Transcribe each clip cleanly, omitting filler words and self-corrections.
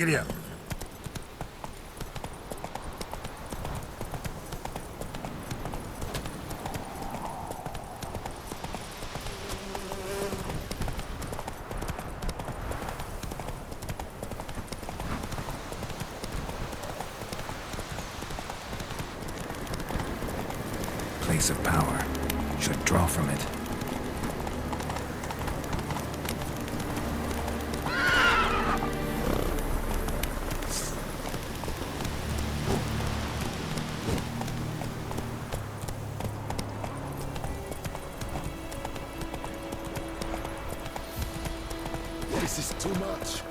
Giddy up. Place of power. Should draw from it. This is too much.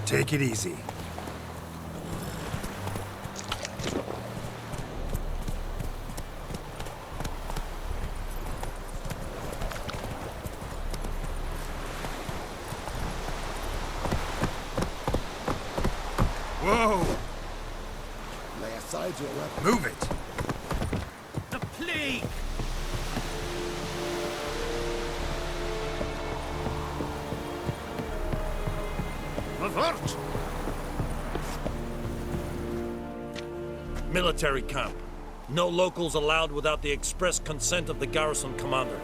Take it easy. Whoa! Lay aside your weapon. Move it! The plague! Avert! Military camp. No locals allowed without the express consent of the garrison commander.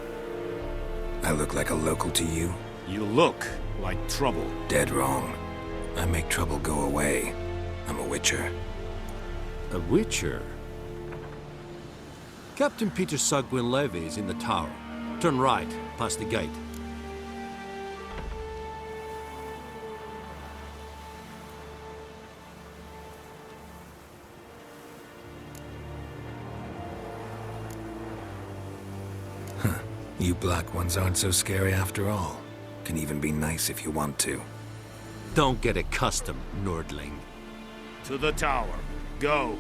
I look like a local to you? You look like trouble. Dead wrong. I make trouble go away. I'm a witcher. A witcher? Captain Peter Sagwin Levy is in the tower. Turn right, past the gate. You black ones aren't so scary after all. Can even be nice if you want to. Don't get accustomed, Nordling. To the tower. Go.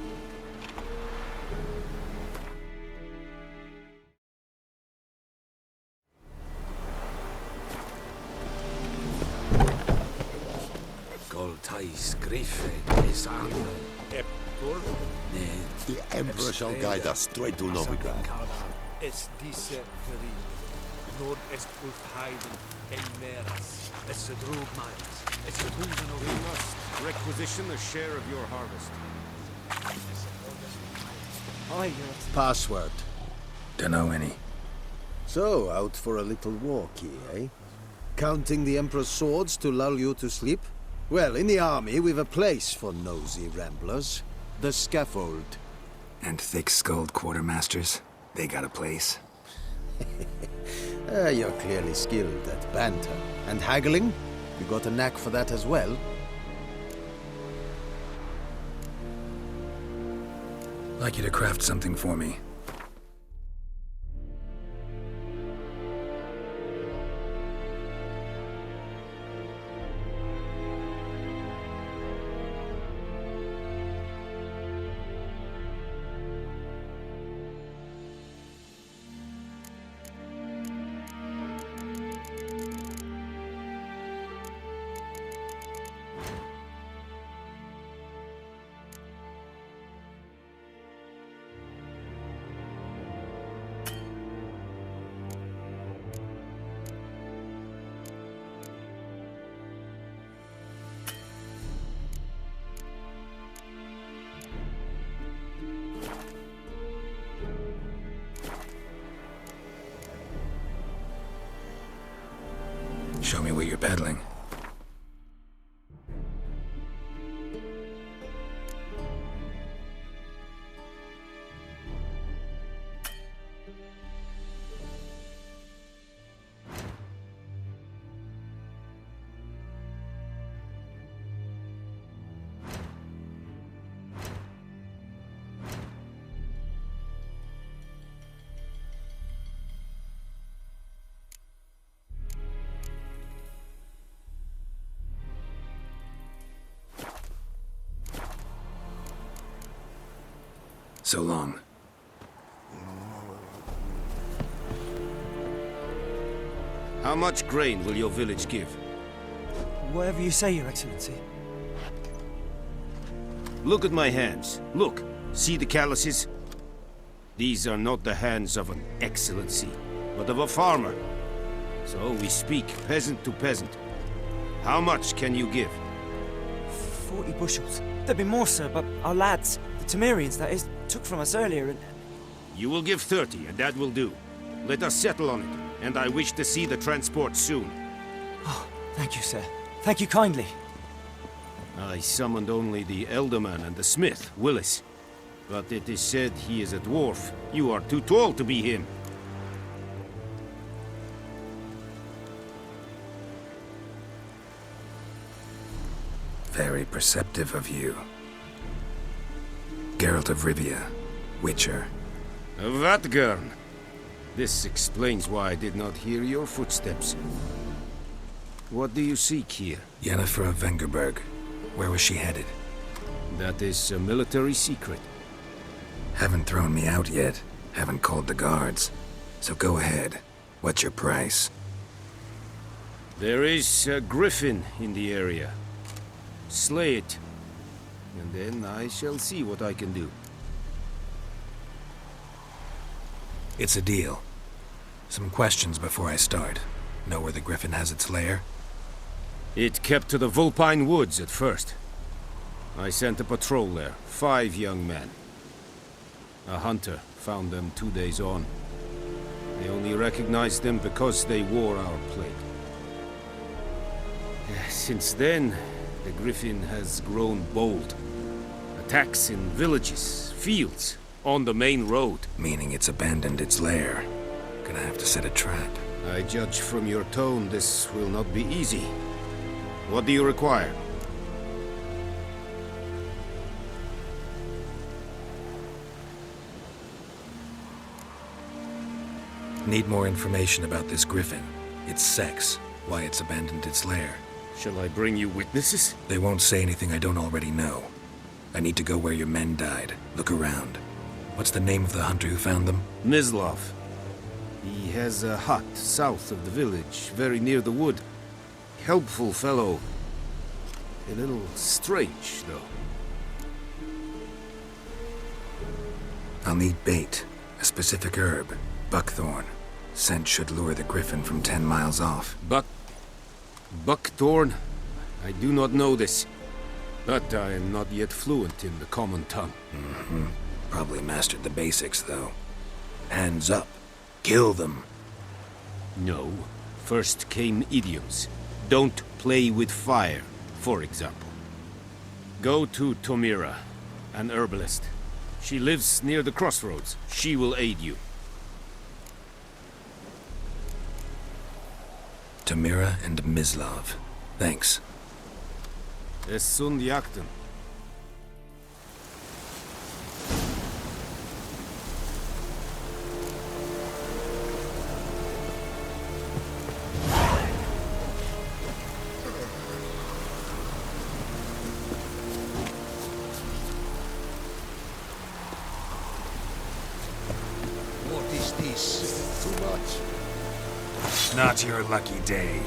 The Emperor shall guide us straight to Novigrad. Es diese Ferin. Nord est Ulfheiden, Elmeras, es drug miles, es husen We must requisition a share of your harvest. Password. Dunno any. So, out for a little walkie, eh? Counting the Emperor's swords to lull you to sleep? Well, in the army, we've a place for nosy ramblers. The scaffold. And thick-skulled quartermasters. They got a place. You're clearly skilled at banter. And haggling? You got a knack for that as well? I'd like you to craft something for me. Show me what you're peddling. So long. How much grain will your village give? Whatever you say, Your Excellency. Look at my hands. Look. See the calluses? These are not the hands of an excellency, but of a farmer. So we speak peasant to peasant. How much can you give? 40 bushels. There'd be more, sir, but our lads, the Temerians, that is, took from us earlier and... You will give 30, and that will do. Let us settle on it, and I wish to see the transport soon. Oh, thank you, sir. Thank you kindly. I summoned only the Elderman and the smith, Willis. But it is said he is a dwarf. You are too tall to be him. Very perceptive of you. Geralt of Rivia, Witcher. Vatgern. This explains why I did not hear your footsteps. What do you seek here? Yennefer of Vengerberg. Where was she headed? That is a military secret. Haven't thrown me out yet. Haven't called the guards. So go ahead. What's your price? There is a griffin in the area. Slay it. And then I shall see what I can do. It's a deal. Some questions before I start. Know where the griffin has its lair? It kept to the Vulpine Woods at first. I sent a patrol there, 5 young men. A hunter found them 2 days on. They only recognized them because they wore our plate. Since then, the griffin has grown bold. Attacks in villages, fields, on the main road. Meaning it's abandoned its lair. Gonna have to set a trap. I judge from your tone this will not be easy. What do you require? Need more information about this griffin. Its sex, why it's abandoned its lair. Shall I bring you witnesses? They won't say anything I don't already know. I need to go where your men died. Look around. What's the name of the hunter who found them? Mislov. He has a hut south of the village, very near the wood. Helpful fellow. A little strange, though. I'll need bait. A specific herb. Buckthorn. Scent should lure the griffin from 10 miles off. Buckthorn? I do not know this. But I am not yet fluent in the common tongue. Probably mastered the basics, though. Hands up. Kill them. No. First came idioms. Don't play with fire, for example. Go to Tomira, an herbalist. She lives near the crossroads. She will aid you. Tamira and Mislav. Thanks. Es sunt jakten. What is this? Too much. Not your lucky day.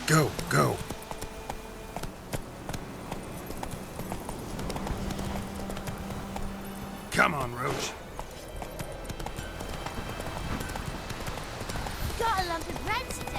Go, go. Come on, Roach. Got a lump of bread today.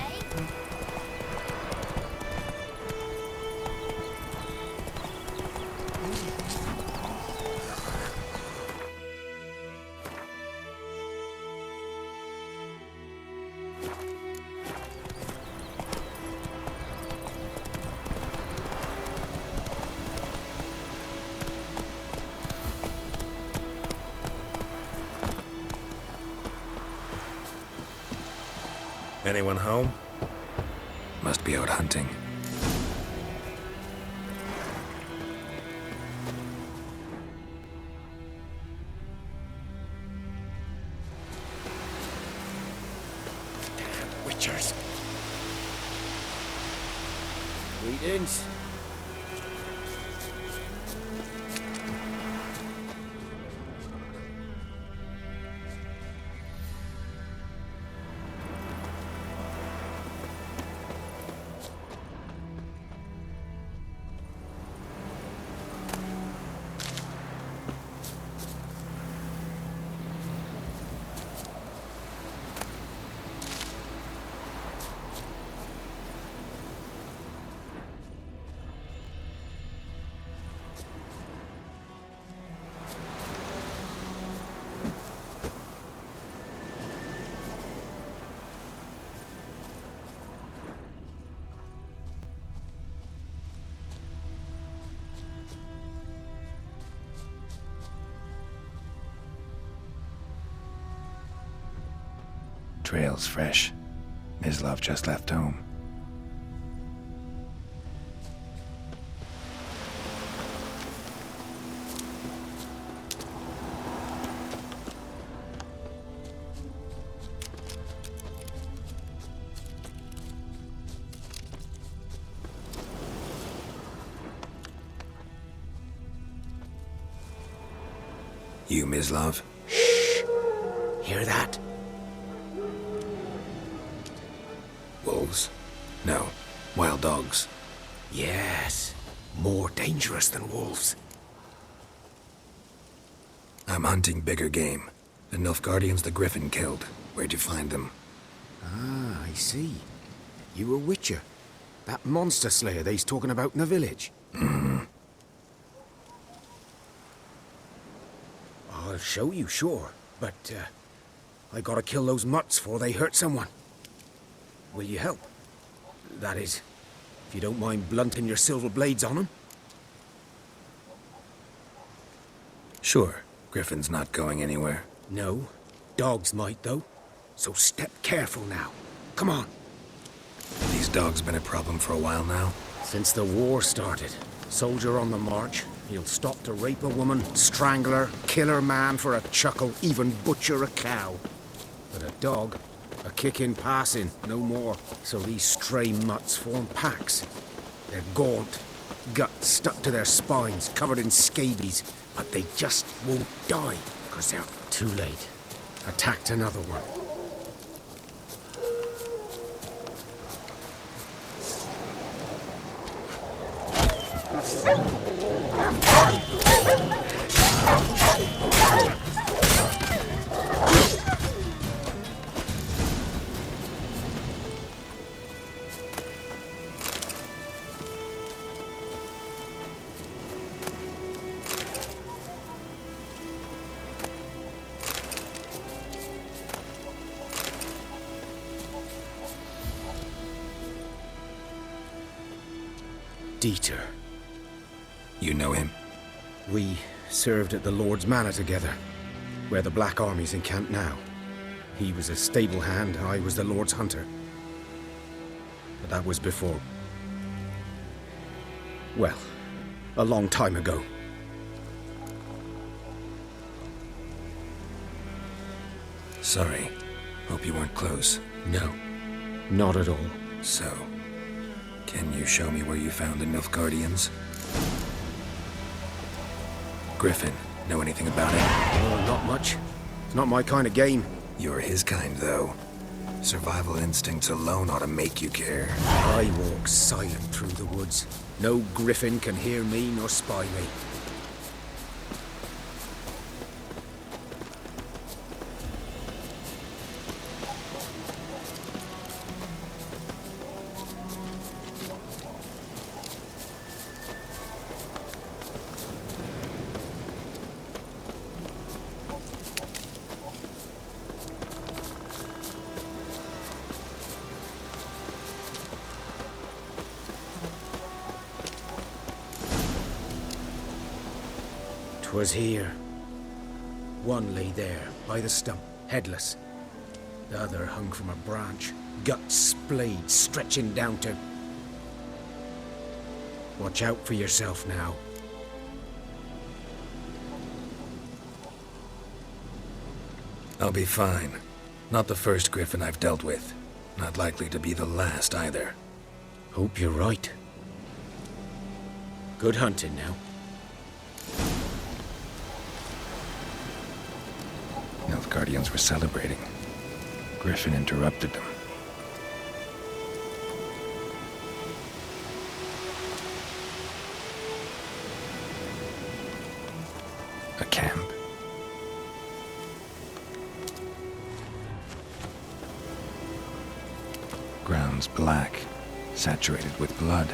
Anyone home? Must be out hunting. Damn witchers. Greetings. trail's fresh. Mislav just left home. You, Mislav? Hear that? Wolves? No. Wild dogs. Yes. More dangerous than wolves. I'm hunting bigger game. The Nilfgaardians the Griffin killed. Where'd you find them? Ah, I see. You a witcher. That monster slayer they's talking about in the village. I'll show you, sure. But, I gotta kill those mutts before they hurt someone. Will you help? That is, if you don't mind blunting your silver blades on them. Sure. Griffin's not going anywhere. No. Dogs might, though. So step careful now. Come on. These dogs been a problem for a while now? Since the war started. Soldier on the march. He'll stop to rape a woman, strangle her, kill her man for a chuckle, even butcher a cow. But a dog, a kick in passing, no more. So these stray mutts form packs. They're gaunt, guts stuck to their spines, covered in scabies, but they just won't die, because they're too late. Attacked another one. Dieter. You know him? We served at the Lord's Manor together, where the Black Army's encamped now. He was a stable hand, I was the Lord's hunter. But that was before... well, a long time ago. Sorry. Hope you weren't close. No, not at all. So, can you show me where you found the Nilfgaardians? Griffin, know anything about it? Oh, not much. It's not my kind of game. You're his kind, though. Survival instincts alone ought to make you care. I walk silent through the woods. No griffin can hear me nor spy me. Was here. One lay there, by the stump, headless. The other hung from a branch, guts splayed, stretching down to... Watch out for yourself now. I'll be fine. Not the first Griffin I've dealt with. Not likely to be the last, either. Hope you're right. Good hunting now. Nilfgaardians were celebrating. Griffin interrupted them. A camp. Ground's black, saturated with blood.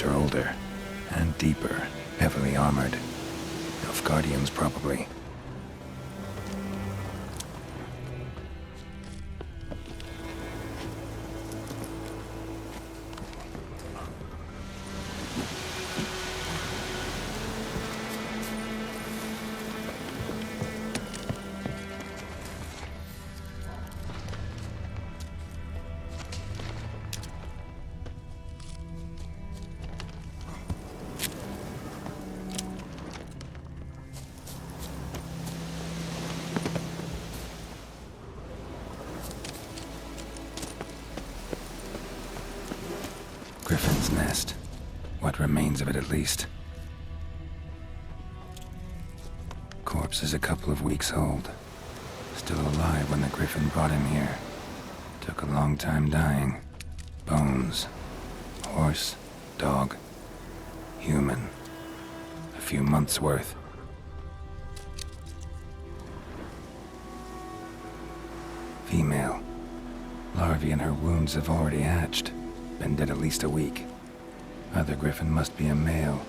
Are older and deeper, heavily armored. Nilfgaardians, probably. What remains of it, at least. Corpse is a couple of weeks old. Still alive when the Griffin brought him here. Took a long time dying. Bones. Horse. Dog. Human. A few months' worth. Female. Larvae in her wounds have already hatched. Been dead at least a week. Other Griffin must be a male.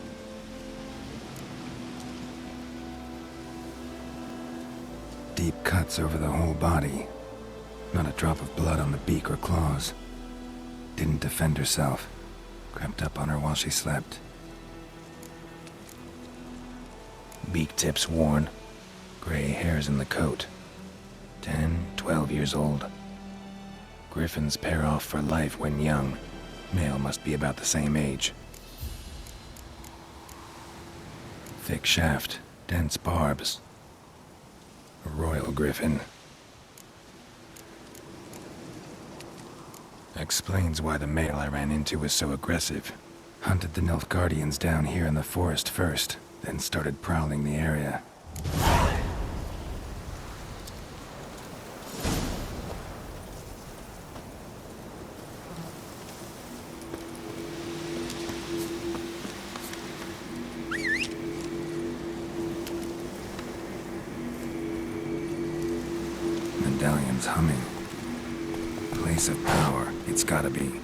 Deep cuts over the whole body. Not a drop of blood on the beak or claws. Didn't defend herself. Crept up on her while she slept. Beak tips worn. Gray hairs in the coat. 10, 12 years old. Griffins pair off for life when young. Male must be about the same age. Thick shaft, dense barbs. A royal griffin. Explains why the male I ran into was so aggressive. Hunted the Nilfgaardians down here in the forest first, then started prowling the area. Medallion's humming. Place of power, it's gotta be.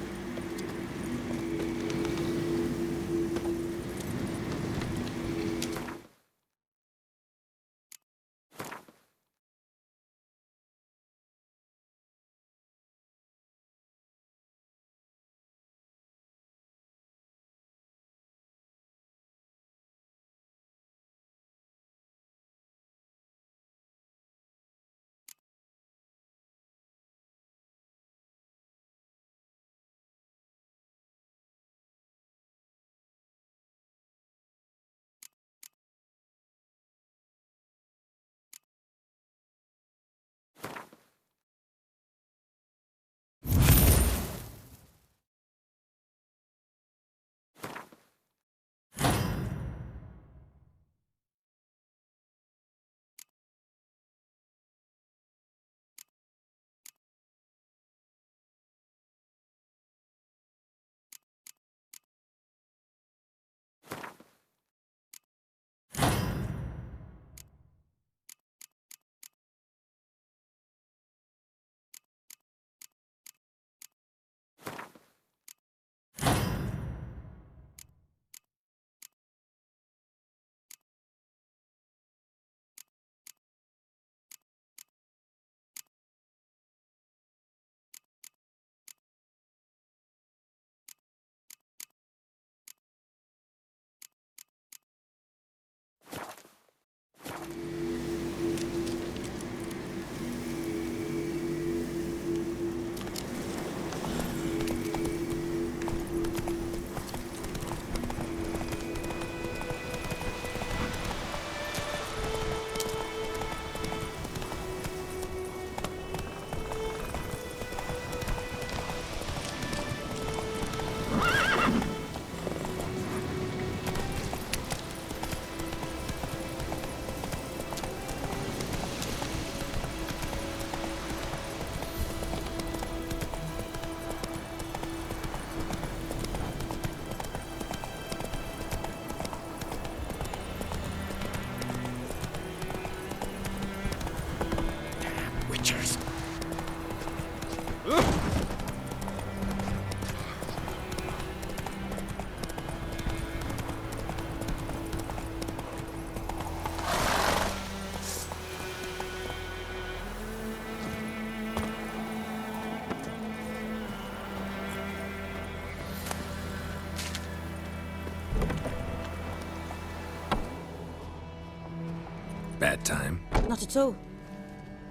Bad time? Not at all.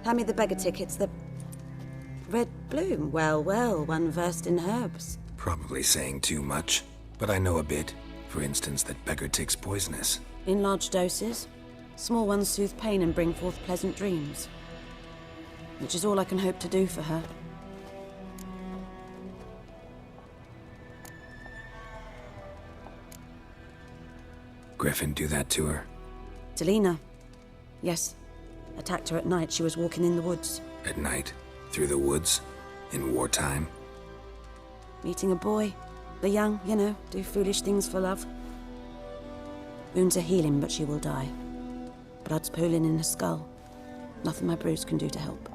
Hand me the beggar tickets, the red bloom. Well, well, one versed in herbs. Probably saying too much, but I know a bit. For instance, that beggar tick's poisonous. In large doses. Small ones soothe pain and bring forth pleasant dreams. Which is all I can hope to do for her. Griffin do that to her? Delina. Yes. Attacked her at night. She was walking in the woods. At night? Through the woods? In wartime? Meeting a boy. The young, you know, do foolish things for love. Wounds are healing, but she will die. Blood's pooling in her skull. Nothing my bruise can do to help.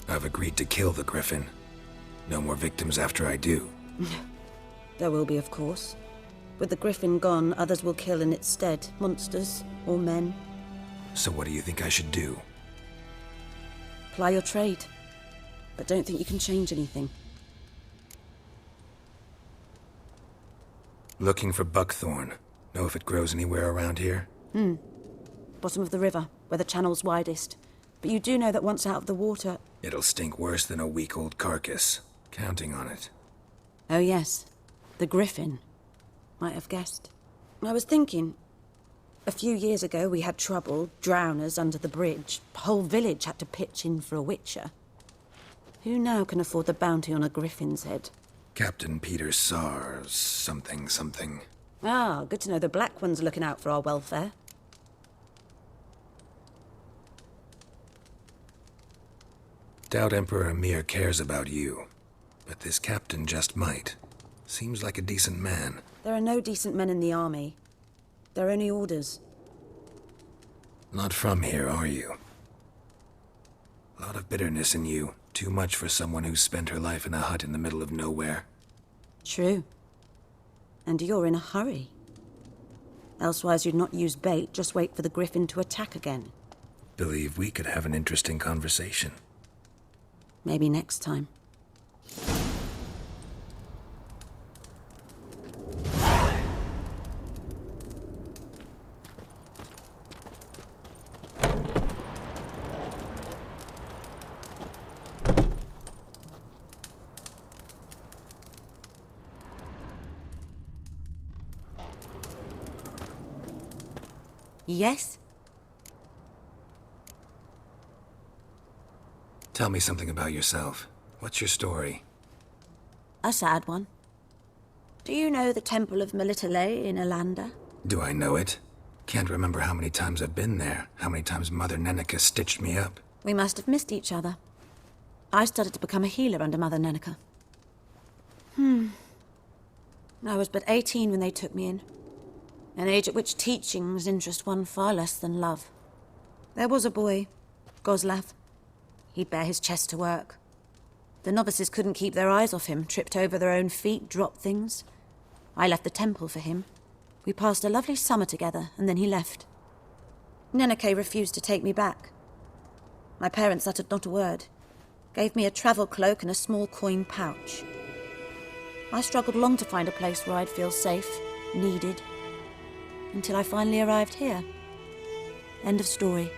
I've agreed to kill the Griffin. No more victims after I do. There will be, of course. With the Griffin gone, others will kill in its stead. Monsters or men. So what do you think I should do? Ply your trade. But don't think you can change anything. Looking for buckthorn. Know if it grows anywhere around here? Bottom of the river, where the channel's widest. But you do know that once out of the water... It'll stink worse than a week-old carcass. Counting on it. Oh yes, the Griffin. Might have guessed. I was thinking... A few years ago we had trouble, drowners under the bridge. The whole village had to pitch in for a witcher. Who now can afford the bounty on a Griffin's head? Captain Peter Sars, something. Ah, good to know the Black One's looking out for our welfare. Doubt Emperor Emir cares about you. But this captain just might. Seems like a decent man. There are no decent men in the army. They're only orders. Not from here, are you? A lot of bitterness in you. Too much for someone who's spent her life in a hut in the middle of nowhere. True. And you're in a hurry. Elsewise you'd not use bait, just wait for the Griffin to attack again. Believe we could have an interesting conversation. Maybe next time. Yes? Tell me something about yourself. What's your story? A sad one. Do you know the Temple of Melitele in Alanda? Do I know it? Can't remember how many times I've been there, how many times Mother Neneka stitched me up. We must have missed each other. I started to become a healer under Mother Neneka. I was but 18 when they took me in. An age at which teachings interest one far less than love. There was a boy, Goslav. He'd bare his chest to work. The novices couldn't keep their eyes off him, tripped over their own feet, dropped things. I left the temple for him. We passed a lovely summer together, and then he left. Neneke refused to take me back. My parents uttered not a word. Gave me a travel cloak and a small coin pouch. I struggled long to find a place where I'd feel safe, needed, until I finally arrived here. End of story.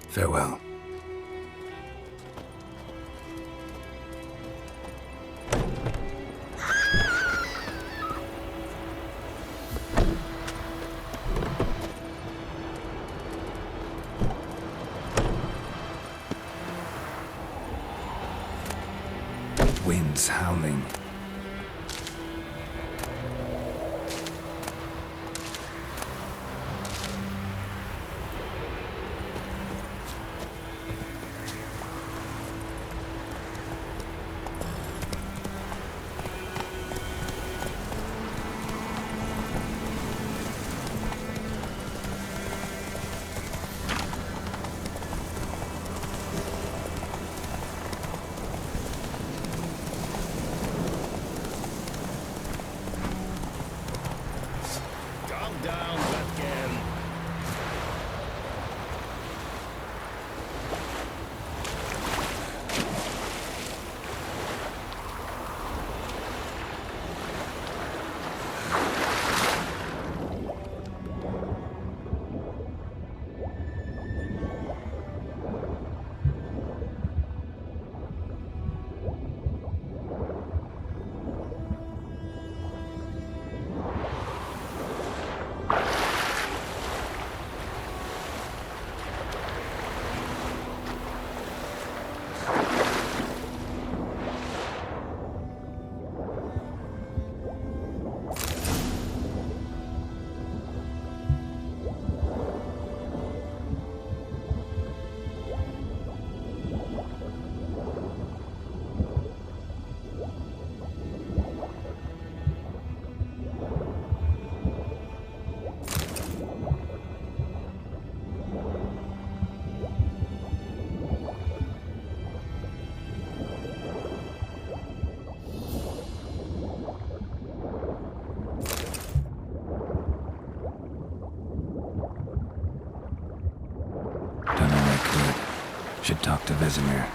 Farewell. Winds howling. Should talk to Vesemir.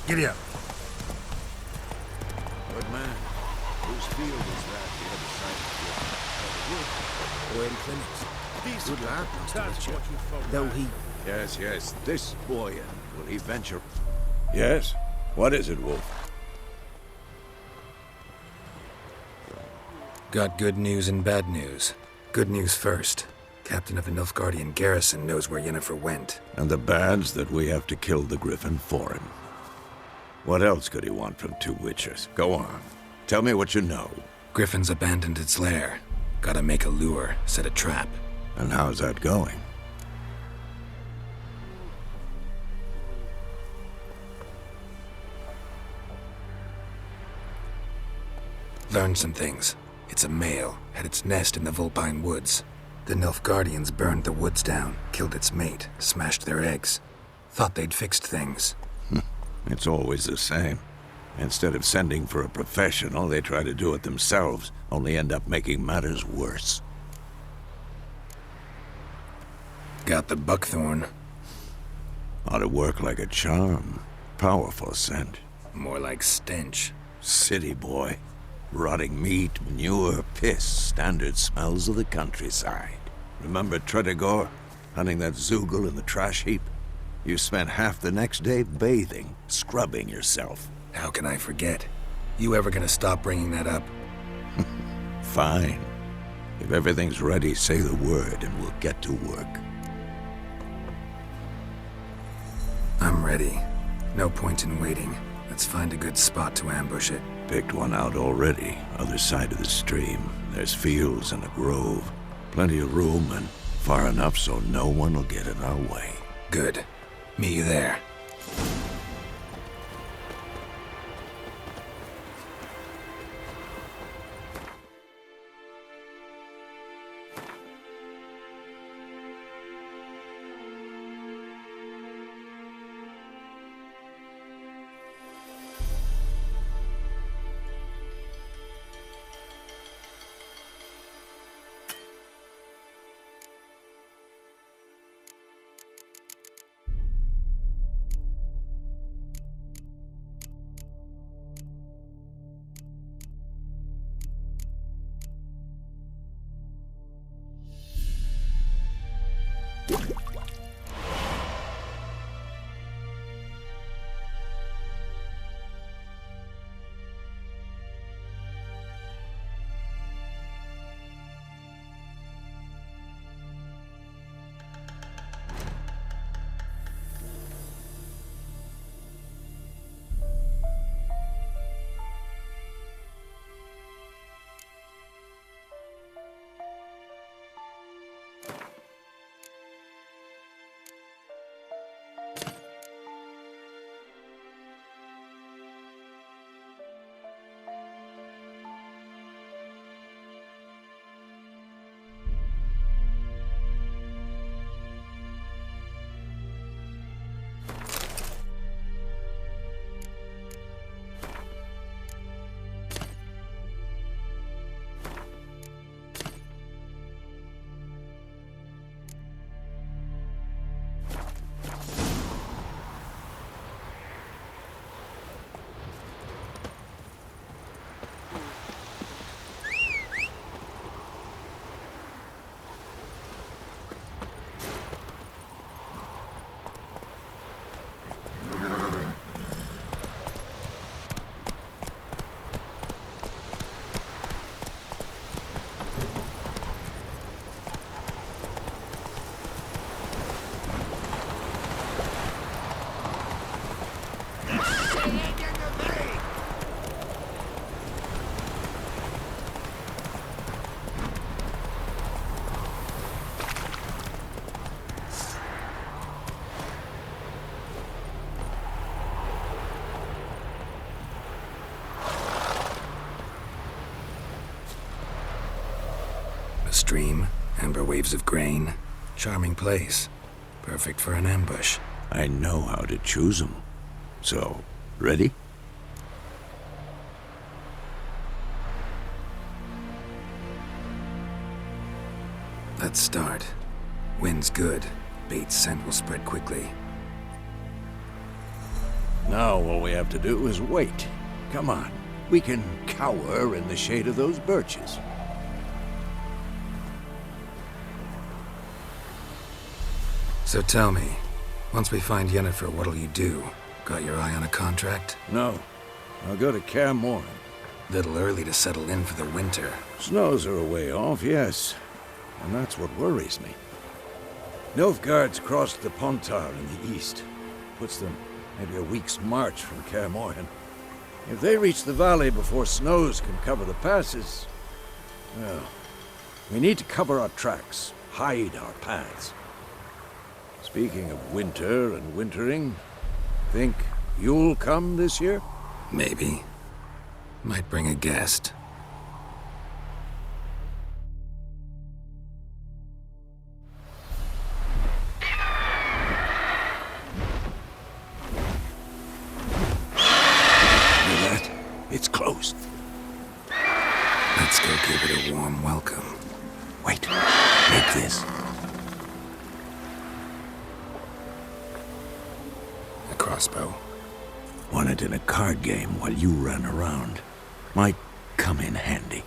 Giddy up. Good man. Whose field is that the other side of the wood? Owen Clements. Good lad, Master Richard. Though he... Yes. This boy, will he venture? Yes? What is it, Wolf? Got good news and bad news. Good news first. Captain of the Nilfgaardian garrison knows where Yennefer went. And the bad's that we have to kill the Griffin for him. What else could he want from two witches? Go on. Tell me what you know. Griffin's abandoned its lair. Gotta make a lure, set a trap. And how's that going? Learned some things. It's a male, had its nest in the Vulpine Woods. The Nilfgaardians burned the woods down, killed its mate, smashed their eggs. Thought they'd fixed things. It's always the same. Instead of sending for a professional, they try to do it themselves, only end up making matters worse. Got the buckthorn. Ought to work like a charm. Powerful scent. More like stench. City boy. Rotting meat, manure, piss, standard smells of the countryside. Remember Tredegor? Hunting that Zoogle in the trash heap? You spent half the next day bathing, scrubbing yourself. How can I forget? You ever gonna stop bringing that up? Fine. If everything's ready, say the word and we'll get to work. I'm ready. No point in waiting. Let's find a good spot to ambush it. Picked one out already, other side of the stream. There's fields and a grove. Plenty of room and far enough so no one will get in our way. Good. Meet you there. stream, amber waves of grain. Charming place. Perfect for an ambush. I know how to choose them. So, ready? Let's start. Wind's good. Bait's scent will spread quickly. Now all we have to do is wait. Come on. We can cower in the shade of those birches. So tell me, once we find Yennefer, what'll you do? Got your eye on a contract? No. I'll go to Kaer Morhen. Little early to settle in for the winter. Snows are a way off, yes. And that's what worries me. Nilfgaard's crossed the Pontar in the east. Puts them maybe a week's march from Kaer Morhen. If they reach the valley before snows can cover the passes, well, we need to cover our tracks, hide our paths. Speaking of winter and wintering, think you'll come this year? Maybe. Might bring a guest. It's closed. Let's go give it a warm welcome. Wait, take this. A crossbow. Won it in a card game while you ran around. Might come in handy.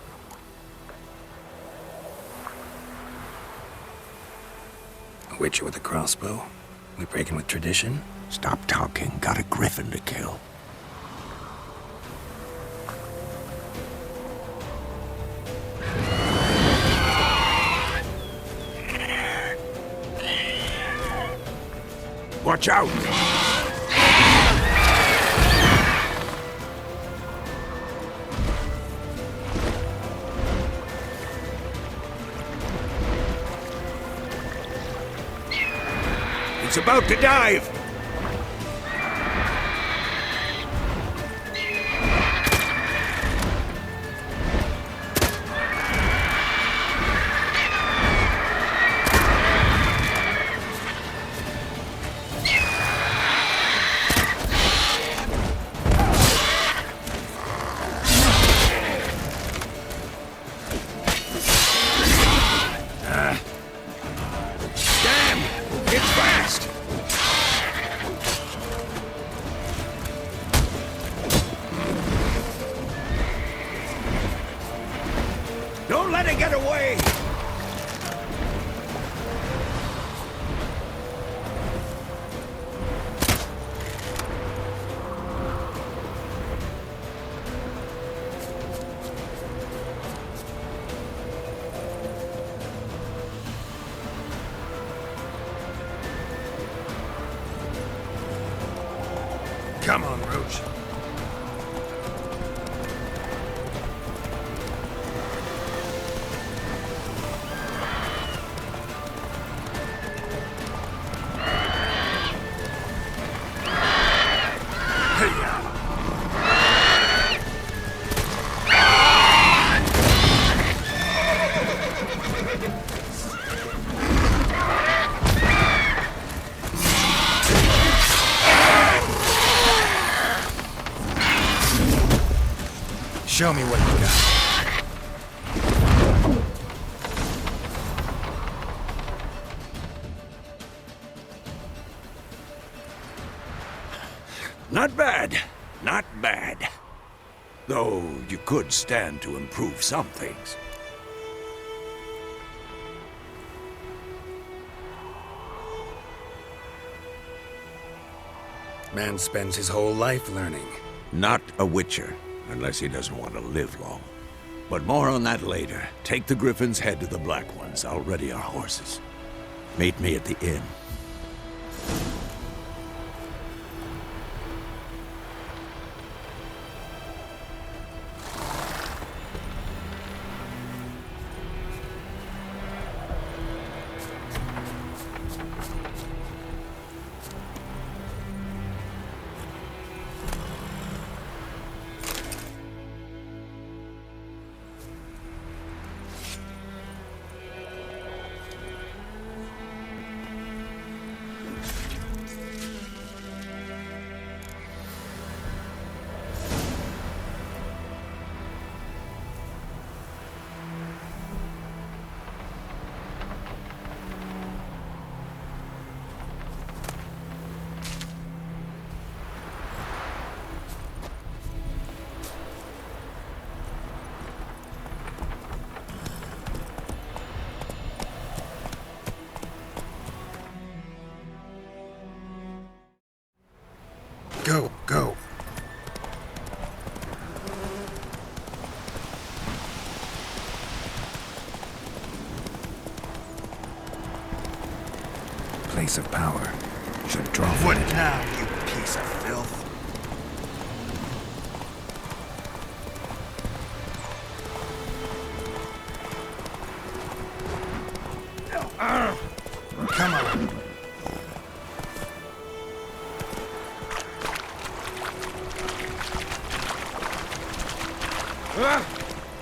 A witcher with a crossbow? We breaking with tradition? Stop talking. Got a griffin to kill. Watch out! It's about to dive! Don't let it get away! Come on, Roach. Show me what you got. Not bad. Not bad. Though you could stand to improve some things. Man spends his whole life learning. Not a witcher, unless he doesn't want to live long. But more on that later. Take the Griffin's head to the Black Ones. I'll ready our horses. Meet me at the inn. place of power should draw What from it. now, you piece of filth? Come on.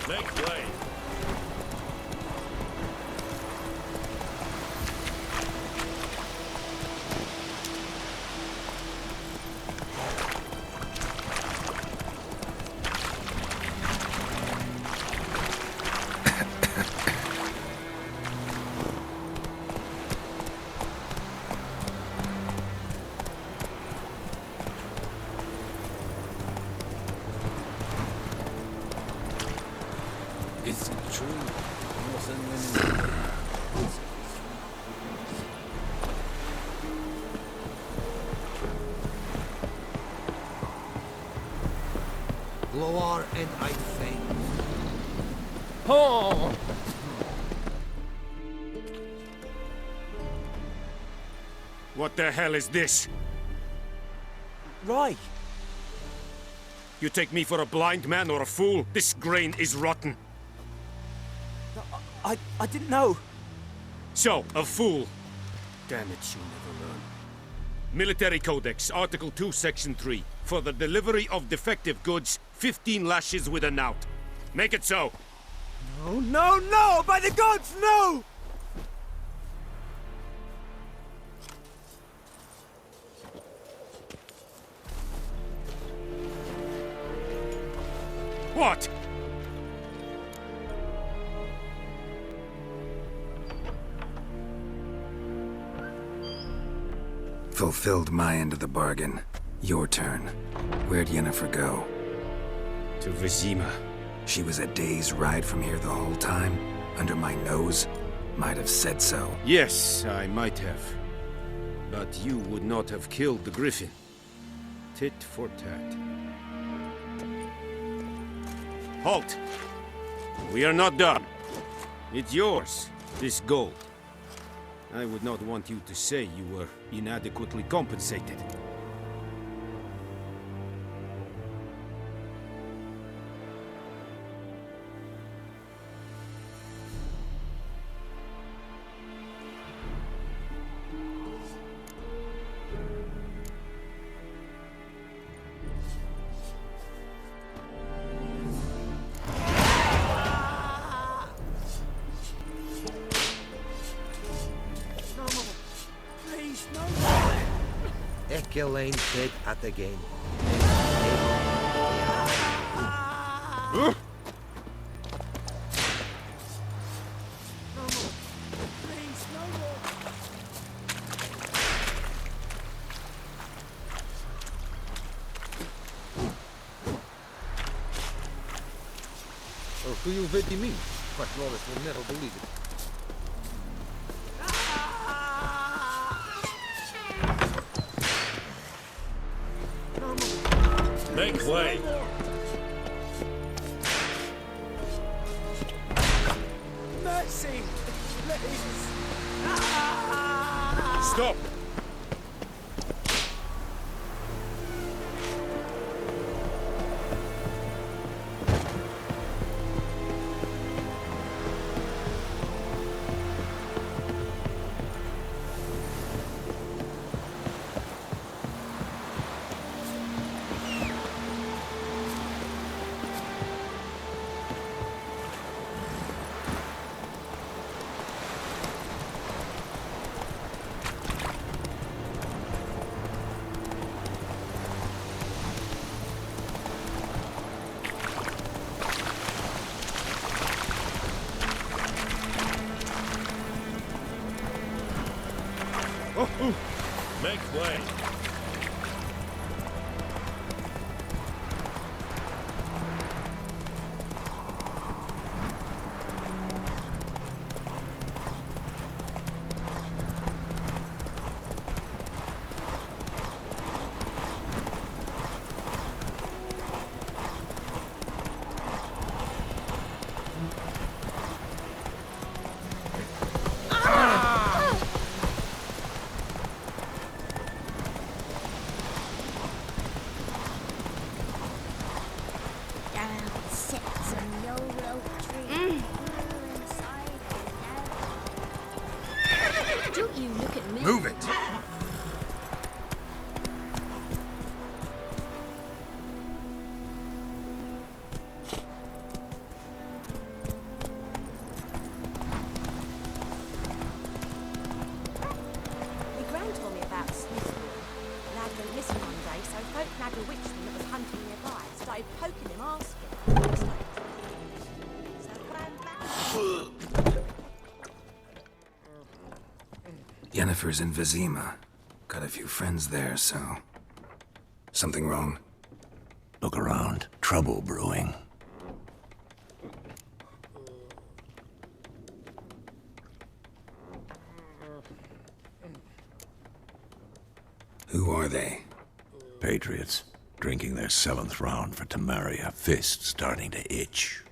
Make way. Is it true? Nothing Lower and I think. Oh! What the hell is this? Right. You take me for a blind man or a fool? This grain is rotten. I didn't know. So, a fool. Damn it, you never learn. Military Codex, Article 2, Section 3. For the delivery of defective goods, 15 lashes with a knout. Make it so. No, no, no! By the gods, no! What? Fulfilled my end of the bargain. Your turn. Where'd Yennefer go? To Vizima. She was a day's ride from here the whole time? Under my nose? Might have said so. Yes, I might have. But you would not have killed the griffin. Tit for tat. Halt! We are not done. It's yours, this gold. I would not want you to say you were inadequately compensated. Elaine dead at the game. Who you vedi me? But Loris will never believe it. Make way. Mercy! Please! Stop! Make way. Don't you look at me. Move it! My gran told me about Smith's lad went missing one day, so folk nagged a witchman that was hunting nearby. Started poking him, asking. Yennefer's in Vizima. Got a few friends there, so... Something wrong? Look around. Trouble brewing. Who are they? Patriots. Drinking their 7th round for Temeria. Fist starting to itch.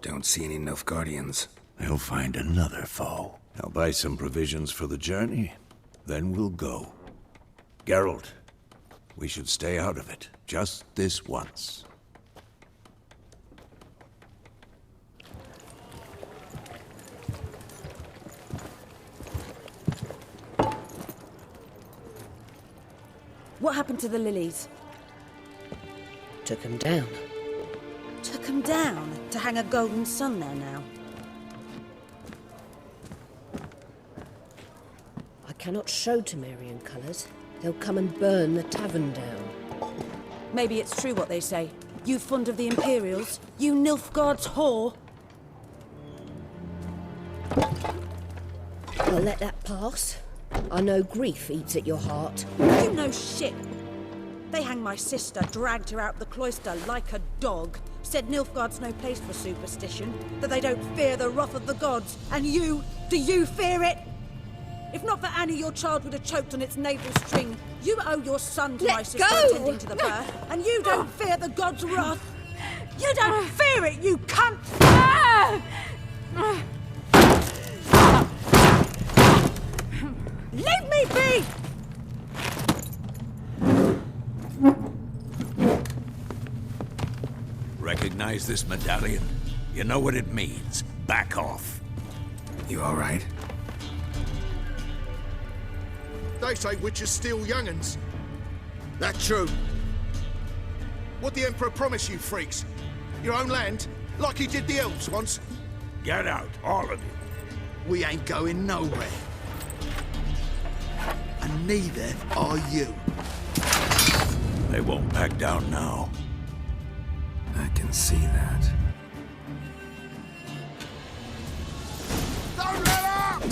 Don't see any Nilfgaardians. They'll find another foe. I'll buy some provisions for the journey. Then we'll go. Geralt, we should stay out of it. Just this once. What happened to the lilies? Took him down. Took them down to hang a golden sun there now. I cannot show Temerian colours. They'll come and burn the tavern down. Maybe it's true what they say. You fond of the Imperials? You Nilfgaard's whore? I'll let that pass. I know grief eats at your heart. You know shit. They hanged my sister, dragged her out the cloister like a dog. Said Nilfgaard's no place for superstition, that they don't fear the wrath of the gods. And you, do you fear it? If not for Annie, your child would have choked on its navel string. You owe your son to my sister attending to the birth, and you don't fear the gods' wrath. You don't fear it, you cunt! Leave me be! Recognize this medallion? You know what it means. Back off. You all right? They say witches steal young'uns. That true? What the Emperor promise you, freaks? Your own land? Like he did the elves once? Get out, all of you. We ain't going nowhere. And neither are you. They won't back down now. I can see that. Don't let up!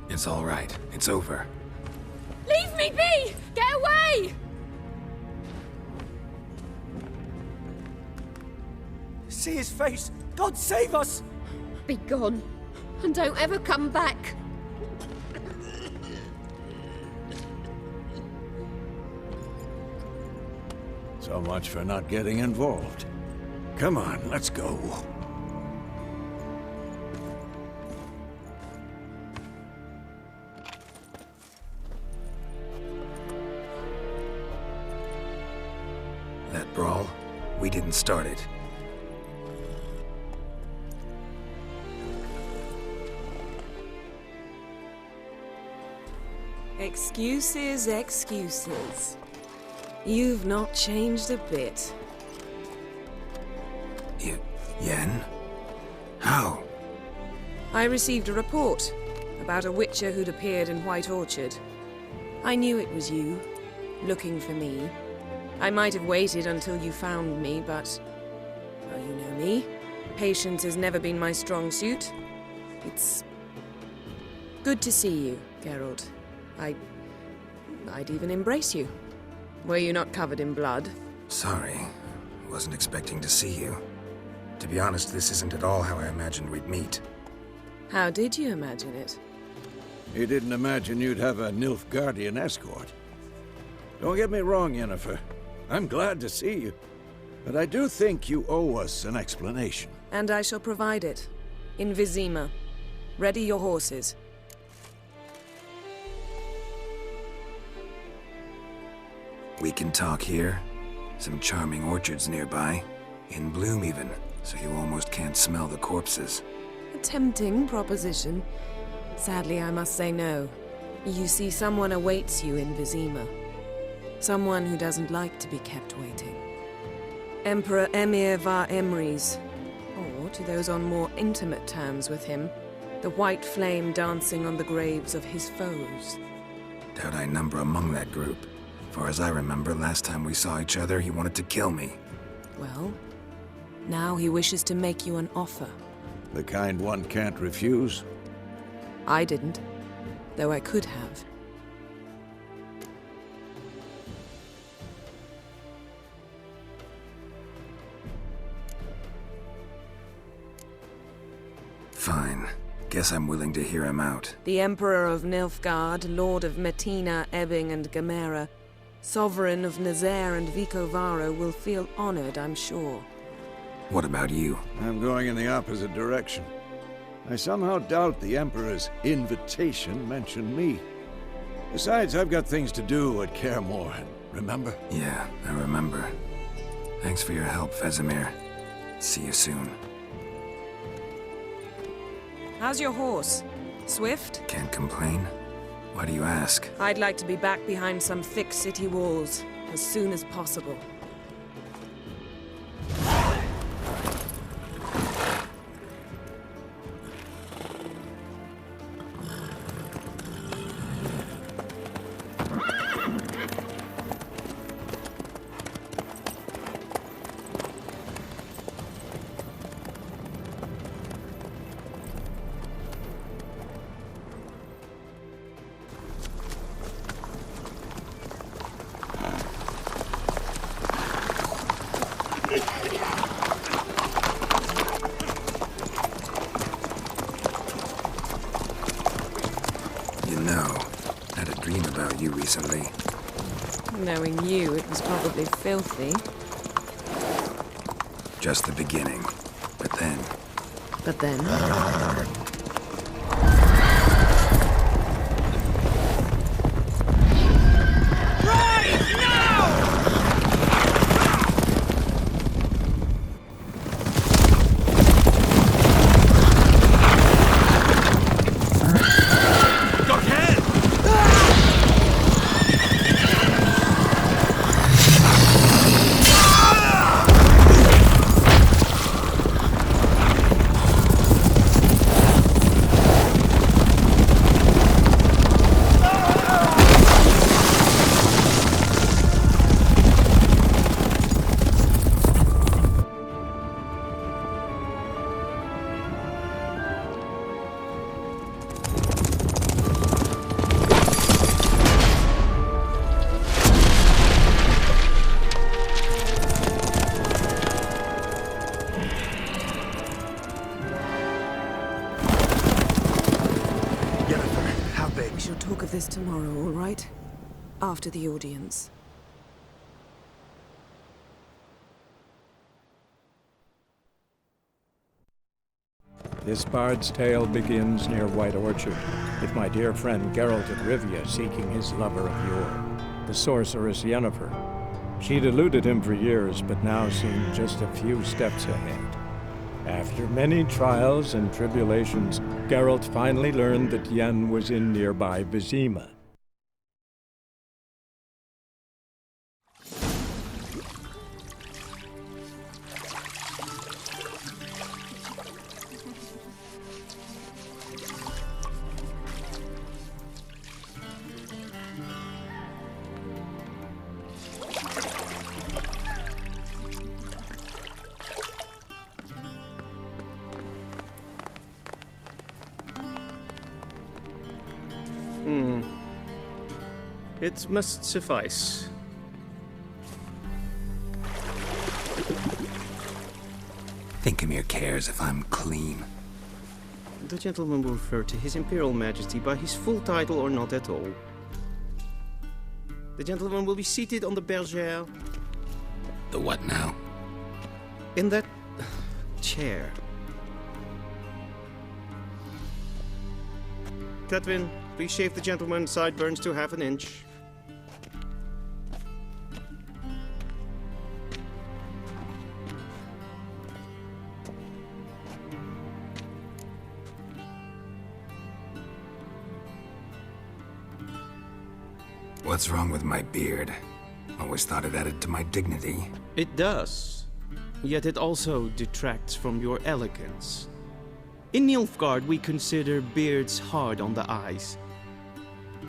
It's all right. It's over. Leave me be! Get away! See his face! God save us! Be gone. And don't ever come back. So much for not getting involved. Come on, let's go. That brawl, we didn't start it. Excuses, excuses. You've not changed a bit. Yen? How? I received a report about a witcher who'd appeared in White Orchard. I knew it was you, looking for me. I might have waited until you found me, but... well, you know me. Patience has never been my strong suit. It's... good to see you, Geralt. I'd even embrace you. Were you not covered in blood? Sorry. Wasn't expecting to see you. To be honest, this isn't at all how I imagined we'd meet. How did you imagine it? You didn't imagine you'd have a Nilfgaardian escort. Don't get me wrong, Yennefer. I'm glad to see you. But I do think you owe us an explanation. And I shall provide it. In Vizima. Ready your horses. We can talk here. Some charming orchards nearby. In bloom even, so you almost can't smell the corpses. A tempting proposition. Sadly, I must say no. You see, someone awaits you in Vizima. Someone who doesn't like to be kept waiting. Emperor Emir var Emrys. Or, to those on more intimate terms with him, the white flame dancing on the graves of his foes. Doubt I number among that group. Far as I remember, last time we saw each other, he wanted to kill me. Well, now he wishes to make you an offer. The kind one can't refuse? I didn't, though I could have. Fine. Guess I'm willing to hear him out. The Emperor of Nilfgaard, Lord of Metina, Ebbing and Gamera, Sovereign of Nazaire and Vicovaro will feel honored, I'm sure. What about you? I'm going in the opposite direction. I somehow doubt the Emperor's invitation mentioned me. Besides, I've got things to do at Kaer Morhen, remember? Yeah, I remember. Thanks for your help, Vesemir. See you soon. How's your horse? Swift? Can't complain. Why do you ask? I'd like to be back behind some thick city walls, as soon as possible. Recently. Knowing you, it was probably filthy. Just the beginning. But then... But then? This tomorrow, all right? After the audience. This bard's tale begins near White Orchard, with my dear friend Geralt of Rivia seeking his lover of yore, the sorceress Yennefer. She'd eluded him for years, but now seemed just a few steps ahead. After many trials and tribulations, Geralt finally learned that Yen was in nearby Vizima. It must suffice. Thinkamere cares if I'm clean. The gentleman will refer to His Imperial Majesty by his full title or not at all. The gentleman will be seated on the bergère. The what now? In that chair. Cletwin, please shave the gentleman's sideburns to half an inch. What's wrong with my beard? Always thought it added to my dignity. It does. Yet it also detracts from your elegance. In Nilfgaard, we consider beards hard on the eyes.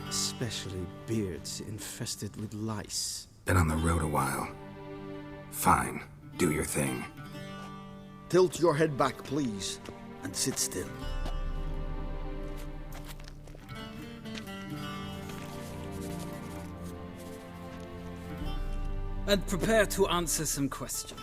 Especially beards infested with lice. Been on the road a while. Fine. Do your thing. Tilt your head back, please, and sit still. And prepare to answer some questions.